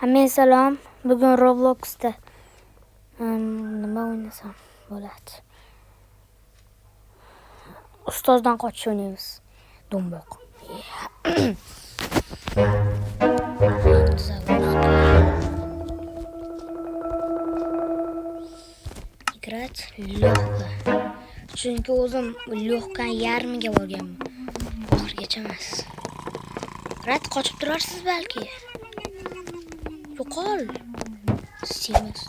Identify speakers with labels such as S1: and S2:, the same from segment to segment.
S1: Hammaga salom. Bugun Robloxda nima o'ynasam bo'ladi? Ustozdan qochish o'ynaymiz. Do'mboq. Играть легко. Chunki o'zim lehkan yarmiga borganman. Oxirgacha emas. Rat qochib turarsiz balki. Yo'qol. Semiz.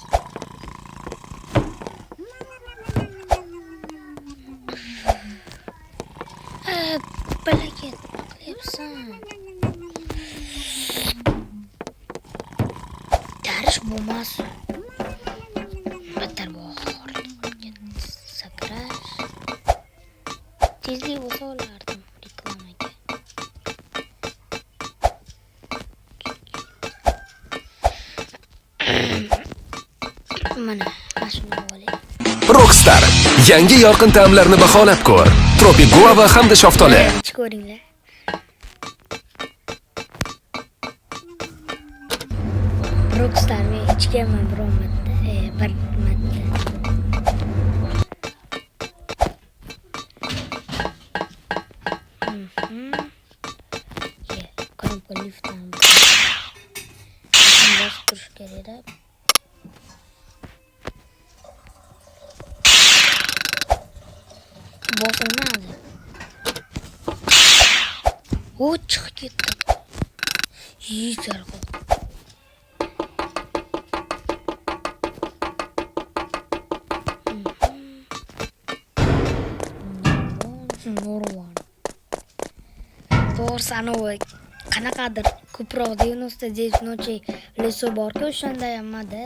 S1: Balaket qilyapsan. Darish bo'lmas. Battar bor. Sakrash. Tezlik bo'lsa olardim reklamaga. Mana mashina olaylik.
S2: Rockstar yangi yorqin ta'mlarni baholab ko'r. Tropik guava hamda shaftoli.
S1: Ko'ringlar. Rockstar men ichganman bir marta. Knappka liftdan. Bosib turish kerak. Bosilmadi. O chiqib ketdi. Yetar qo'l. Normal. To'g'risi anavi qanaqadir ko'proq 99 noche leso bor-ku, o'shanda hammada.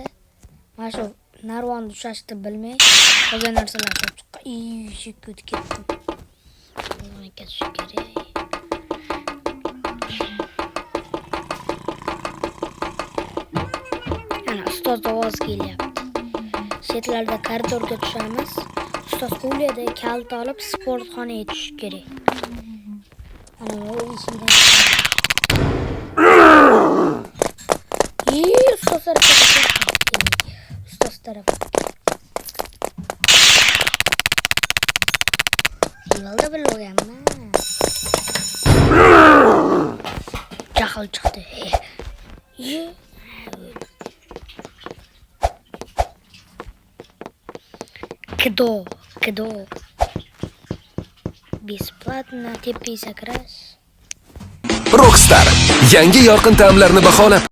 S1: Mana shu narvonni tushashni bilmay qolgan narsalar chiqqan. Shikut ketdim. Nima ketish kerak? Ana ustoz ovoz kelyapti. Chetlarda koridorga tushamiz. Ustoz qo'lida kalt olib sportxonaga tushish kerak. Ana bu eshikdan. Ustoz taraf. Yo'lda bilganman. Jahl chiqdi. Кидо. Бесплатно тепи sakrash.
S2: Rockstar yangi yorqin ta'mlarni baholab